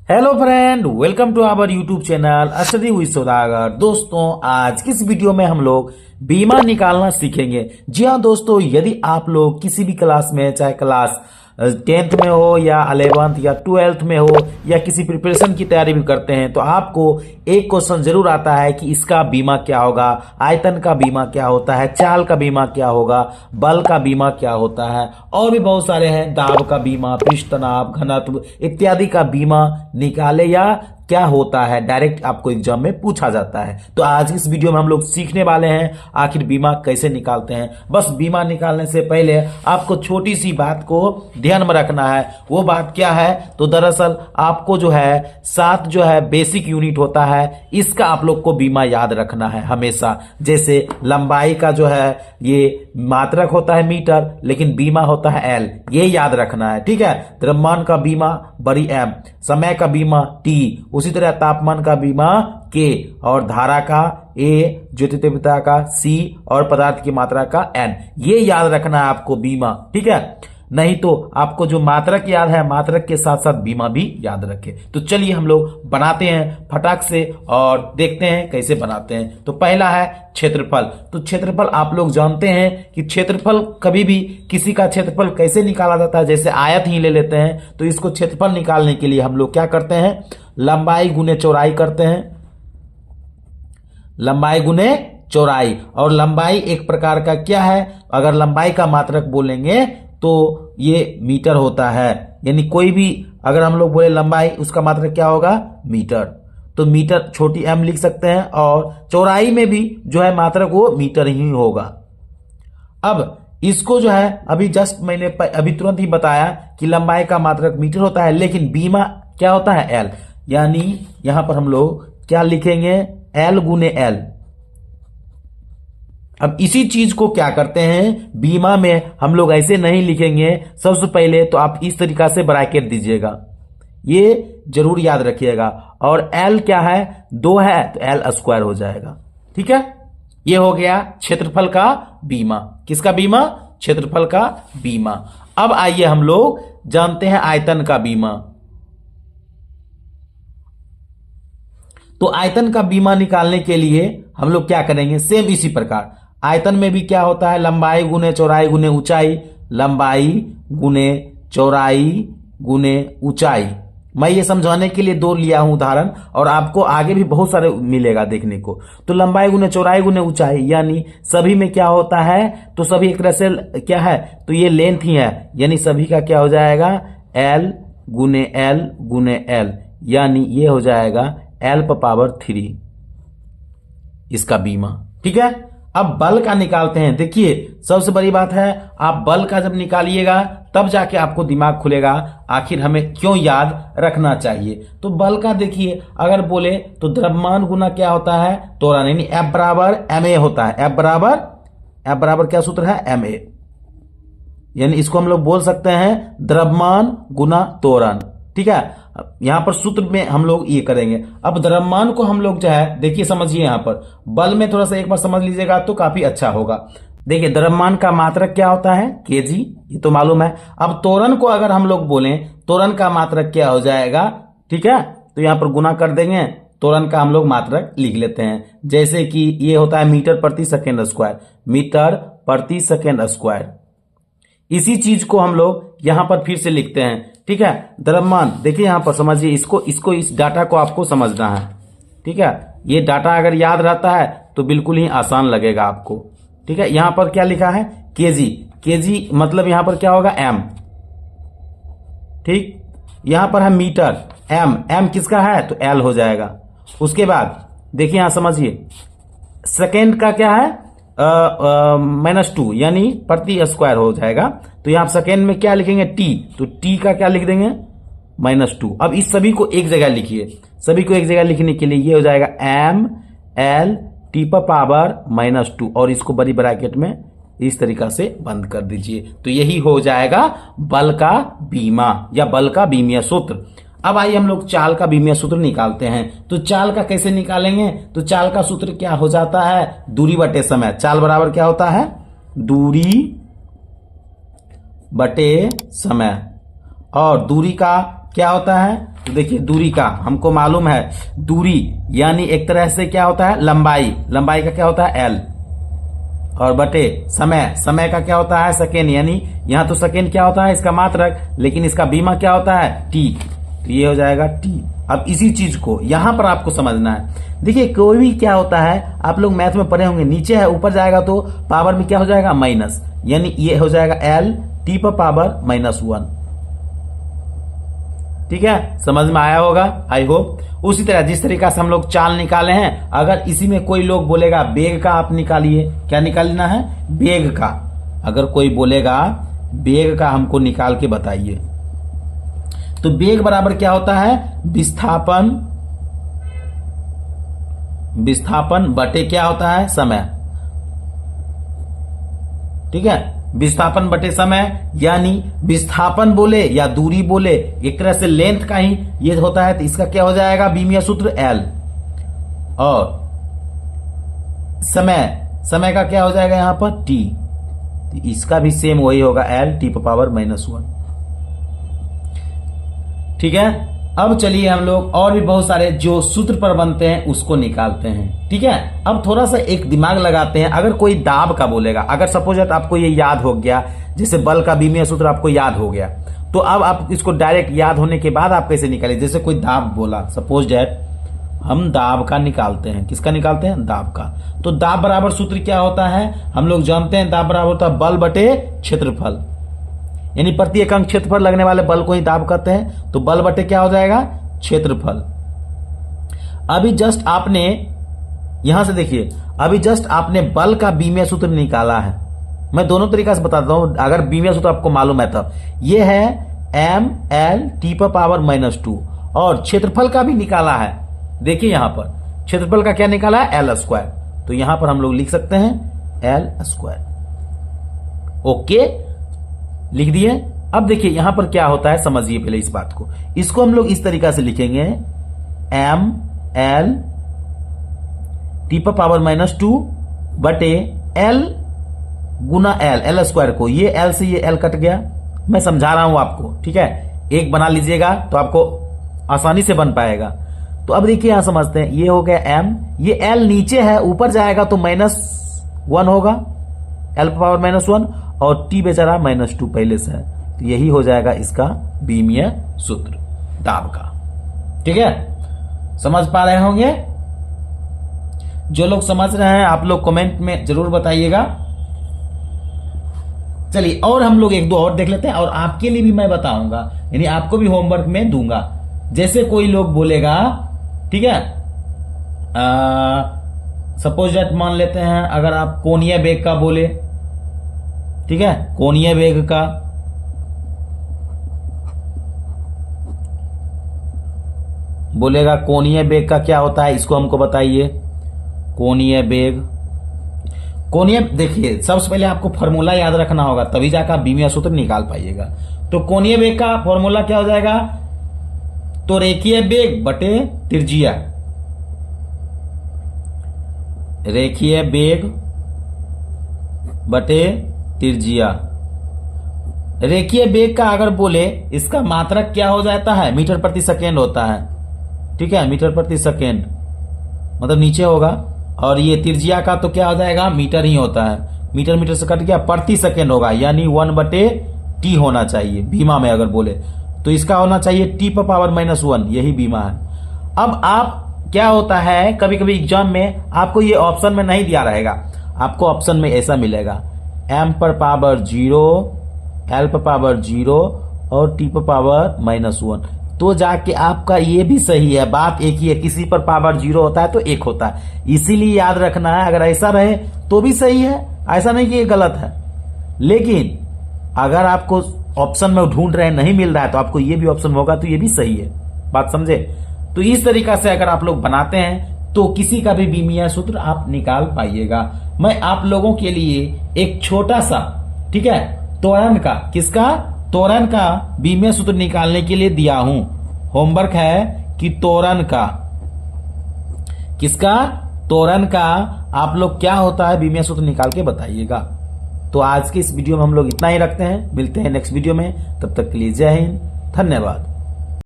Hello friend, welcome to our YouTube channel study with Saudagar. दोस्तों, आज किस वीडियो में हम लोग बीमा निकालना सीखेंगे। जी हाँ दोस्तों, यदि आप लोग किसी भी क्लास में, चाहे क्लास 10th में हो या 11th या 12th में हो या किसी प्रिपरेशन की तैयारी भी करते हैं, तो आपको एक क्वेश्चन जरूर आता है कि इसका बीमा क्या होगा, आयतन का बीमा क्या होता है, चाल का बीमा क्या होगा, बल का बीमा क्या होता है, और भी बहुत सारे हैं, दाब का बीमा, पृष्ठ तनाव, घनत्व इत्यादि का बीमा निकाले या क्या होता है, डायरेक्ट आपको एग्जाम में पूछा जाता है। तो आज इस वीडियो में हम लोग सीखने वाले हैं आखिर बीमा कैसे निकालते हैं। बस बीमा निकालने से पहले आपको छोटी सी बात को ध्यान में रखना है। वो बात क्या है, तो दरअसल आपको जो है 7 जो है बेसिक यूनिट होता है, इसका आप लोग को बीमा याद रखना है हमेशा। जैसे लंबाई का जो है ये मात्रक होता है मीटर, लेकिन बीमा होता है एल, ये याद रखना है, ठीक है। द्रव्यमान का बीमा बड़ी एम, समय का बीमा टी, उसी तरह तापमान का बीमा के, और धारा का ए, ज्योति तीव्रता का सी, और पदार्थ की मात्रा का एन। ये याद रखना है आपको बीमा, ठीक है। नहीं तो आपको जो मात्रक याद है, मात्रक के साथ साथ बीमा भी याद रखे। तो चलिए हम लोग बनाते हैं फटाक से और देखते हैं कैसे बनाते हैं। तो पहला है क्षेत्रफल। तो क्षेत्रफल आप लोग जानते हैं कि क्षेत्रफल कभी भी किसी का क्षेत्रफल कैसे निकाला जाता है। जैसे आयत ही ले लेते हैं, तो इसको क्षेत्रफल निकालने के लिए हम लोग क्या करते हैं, लंबाई गुने चौड़ाई करते हैं, लंबाई गुने चौड़ाई। और लंबाई एक प्रकार का क्या है, अगर लंबाई का मात्रक बोलेंगे तो ये मीटर होता है। यानी कोई भी अगर हम लोग बोले लंबाई, उसका मात्रक क्या होगा, मीटर। तो मीटर छोटी एम लिख सकते हैं, और चौड़ाई में भी जो है मात्रक वो मीटर ही होगा। अब इसको जो है अभी जस्ट मैंने अभी तुरंत ही बताया कि लंबाई का मात्रक मीटर होता है, लेकिन बीमा क्या होता है, एल। यानी यहां पर हम लोग क्या लिखेंगे, एल गुने एल। अब इसी चीज को क्या करते हैं, बीमा में हम लोग ऐसे नहीं लिखेंगे। सबसे पहले तो आप इस तरीका से ब्रैकेट दीजिएगा, ये जरूर याद रखिएगा। और एल क्या है, 2 है, तो एल स्क्वायर हो जाएगा, ठीक है। ये हो गया क्षेत्रफल का बीमा। किसका बीमा, क्षेत्रफल का बीमा। अब आइए हम लोग जानते हैं आयतन का बीमा। तो आयतन का बीमा निकालने के लिए हम लोग क्या करेंगे, सेम इसी प्रकार। आयतन में भी क्या होता है, लंबाई गुने चौड़ाई गुने ऊंचाई, लंबाई गुने चौड़ाई गुने ऊंचाई। मैं ये समझाने के लिए 2 लिया हूं उदाहरण, और आपको आगे भी बहुत सारे मिलेगा देखने को। तो लंबाई गुने चौड़ाई गुने ऊंचाई, यानी सभी में क्या होता है, तो सभी एक तरह से क्या है, तो ये लेंथ ही है, यानी सभी का क्या हो जाएगा, एल गुने एल, यानी ये हो जाएगा एल पावर 3, इसका बीमा, ठीक है। अब बल का निकालते हैं। देखिए सबसे बड़ी बात है, आप बल का जब निकालिएगा तब जाके आपको दिमाग खुलेगा आखिर हमें क्यों याद रखना चाहिए। तो बल का देखिए, अगर बोले तो द्रव्यमान गुना क्या होता है, त्वरण, यानी F बराबर ma होता है। F बराबर क्या सूत्र है, ma, यानी इसको हम लोग बोल सकते हैं द्रव्यमान गुना त्वरण, ठीक है। यहां पर सूत्र में हम लोग ये करेंगे। अब द्रव्यमान को हम लोग जो है, देखिए समझिए, यहां पर बल में थोड़ा सा एक बार समझ लीजिएगा तो काफी अच्छा होगा। देखिए द्रव्यमान का मात्रक क्या होता है, केजी, ये तो मालूम है। अब त्वरण को अगर हम लोग बोले, त्वरण का मात्रक क्या हो जाएगा, ठीक है। तो यहां पर गुना कर देंगे, त्वरण का हम लोग मात्रक लिख लेते हैं। जैसे कि ये होता है मीटर प्रति सेकेंड स्क्वायर, मीटर प्रति सेकेंड स्क्वायर। इसी चीज को हम लोग यहां पर फिर से लिखते हैं, ठीक है। द्रव्यमान देखिए यहां पर समझिए, इसको इस डाटा को आपको समझना है, ठीक है। ये डाटा अगर याद रहता है तो बिल्कुल ही आसान लगेगा आपको, ठीक है। यहां पर क्या लिखा है, केजी मतलब यहां पर क्या होगा, एम, ठीक। यहां पर है मीटर, एम किसका है, तो एल हो जाएगा। उसके बाद देखिए यहां समझिए, सेकेंड का क्या है, -2, यानी प्रति स्क्वायर हो जाएगा। तो यहां सेकेंड में क्या लिखेंगे, टी, तो टी का क्या लिख देंगे, -2। अब इस सभी को एक जगह लिखिए। सभी को एक जगह लिखने के लिए ये हो जाएगा एम एल टी पावर -2, और इसको बड़ी ब्रैकेट में इस तरीका से बंद कर दीजिए। तो यही हो जाएगा बल का बीमा या बल का बीमीय सूत्र। अब आइए हम लोग चाल का बीमीय सूत्र निकालते हैं। तो चाल का कैसे निकालेंगे, तो चाल का सूत्र क्या हो जाता है, दूरी बटे समय। चाल बराबर क्या होता है, दूरी बटे समय। और दूरी का क्या होता है, तो देखिए दूरी का हमको मालूम है, दूरी यानी एक तरह से क्या होता है, लंबाई, लंबाई का क्या होता है एल, और बटे समय, समय का क्या होता है सेकेंड, यानी यहां तो सेकेंड क्या होता है इसका मात्रक, लेकिन इसका बीमा क्या होता है टी, तो ये हो जाएगा टी। अब इसी चीज को यहां पर आपको समझना है। देखिए कोई भी क्या होता है, आप लोग मैथ में पढ़े होंगे, नीचे है ऊपर जाएगा तो पावर में क्या हो जाएगा माइनस, यानी ये हो जाएगा एल टी पर पावर -1। ठीक है, समझ में आया होगा आई होप। उसी तरह जिस तरीका से हम लोग चाल निकाले हैं, अगर इसी में कोई लोग बोलेगा बेग का आप निकालिए, क्या निकालना है बेग का, अगर कोई बोलेगा बेग का हमको निकाल के बताइए, तो बेग बराबर क्या होता है विस्थापन, विस्थापन बटे क्या होता है समय। ठीक है, विस्थापन बटे समय, यानी विस्थापन बोले या दूरी बोले एक तरह से लेंथ का ही ये होता है, तो इसका क्या हो जाएगा बीमीय सूत्र एल, और समय, समय का क्या हो जाएगा यहां पर टी, तो इसका भी सेम वही होगा एल टी पर पावर -1। ठीक है, अब चलिए हम लोग और भी बहुत सारे जो सूत्र पर बनते हैं उसको निकालते हैं। ठीक है, अब थोड़ा सा एक दिमाग लगाते हैं, अगर कोई दाब का बोलेगा, अगर सपोज आपको ये याद हो गया, जैसे बल का बीमीय सूत्र आपको याद हो गया, तो अब आप इसको डायरेक्ट याद होने के बाद आप कैसे निकालिए, जैसे कोई दाब बोला, सपोज डेट हम दाब का निकालते हैं, किसका निकालते हैं दाब का, तो दाब बराबर सूत्र क्या होता है हम लोग जानते हैं, दाब बराबर होता है बल बटे क्षेत्रफल, यानी प्रति एकांक क्षेत्र पर लगने वाले बल को ही दाब कहते हैं, तो बल बटे क्या हो जाएगा क्षेत्रफल। अभी जस्ट आपने यहां से देखिए, अभी जस्ट आपने बल का बीमीय सूत्र निकाला है, मैं दोनों तरीका से बताता हूं, अगर बीमीय सूत्र आपको मालूम है तब, ये है एम एल टी पर पावर -2, और क्षेत्रफल का भी निकाला है, देखिए यहां पर क्षेत्रफल का क्या निकाला है एल स्क्वायर, तो यहां पर हम लोग लिख सकते हैं एल स्क्वायर। ओके, लिख दिए। अब देखिए यहां पर क्या होता है, समझिए पहले इस बात को, इसको हम लोग इस तरीका से लिखेंगे एम एल टी पर पावर -2 बटे एल गुना एल, एल स्क्वायर को, ये एल से ये एल कट गया, मैं समझा रहा हूं आपको। ठीक है, एक बना लीजिएगा तो आपको आसानी से बन पाएगा। तो अब देखिए यहां समझते हैं, ये हो गया एम, ये एल नीचे है, ऊपर जाएगा तो -1 होगा, एल पर पावर -1, और टी बेचारा -2 पहले से है, तो यही हो जाएगा इसका बीमीय सूत्र दाब का। ठीक है, समझ पा रहे होंगे, जो लोग समझ रहे हैं आप लोग कमेंट में जरूर बताइएगा। चलिए और हम लोग एक दो और देख लेते हैं, और आपके लिए भी मैं बताऊंगा, यानी आपको भी होमवर्क में दूंगा। जैसे कोई लोग बोलेगा, ठीक है, सपोज दैट मान लेते हैं अगर आप कोणीय वेग का बोले, ठीक है, कोणीय वेग का, बोलेगा कोणीय वेग का क्या होता है इसको हमको बताइए, कोणीय वेग, कोणीय, देखिए सबसे पहले आपको फॉर्मूला याद रखना होगा, तभी जाकर आप बीमीय सूत्र निकाल पाइएगा। तो कोणीय वेग का फॉर्मूला क्या हो जाएगा, तो रेखीय वेग बटे त्रिज्या, रेखीय वेग बटे त्रिज्या। रेखीय वेग का अगर बोले इसका मात्रक क्या हो जाता है मीटर प्रति सेकेंड होता है। ठीक है, मीटर प्रति सेकेंड मतलब नीचे होगा, और ये त्रिज्या का तो क्या हो जाएगा मीटर ही होता है, मीटर मीटर से कट गया, प्रति सेकेंड होगा, यानी 1/t होना चाहिए बीमा में अगर बोले तो इसका होना चाहिए t पर पावर -1, यही बीमा है। अब आप क्या होता है, कभी कभी एग्जाम में आपको ये ऑप्शन में नहीं दिया रहेगा, आपको ऑप्शन में ऐसा मिलेगा m पर पावर 0, l पर पावर 0 और t पर पावर -1, तो जाके आपका ये भी सही है, बात एक ही है, किसी पर पावर 0 होता है तो 1 होता है, इसीलिए याद रखना है, अगर ऐसा रहे तो भी सही है, ऐसा नहीं कि ये गलत है। लेकिन अगर आपको ऑप्शन में ढूंढ रहे नहीं मिल रहा है तो आपको ये भी ऑप्शन होगा तो ये भी सही है, बात समझे। तो इस तरीका से अगर आप लोग बनाते हैं तो किसी का भी बीमीय सूत्र आप निकाल पाइएगा। मैं आप लोगों के लिए एक छोटा सा, ठीक है, त्वरण का, किसका, त्वरण का बीमीय सूत्र निकालने के लिए दिया हूं, होमवर्क है कि त्वरण का, किसका, त्वरण का आप लोग क्या होता है बीमीय सूत्र निकाल के बताइएगा। तो आज की इस वीडियो में हम लोग इतना ही रखते हैं, मिलते हैं नेक्स्ट वीडियो में, तब तक के लिए जय हिंद, धन्यवाद।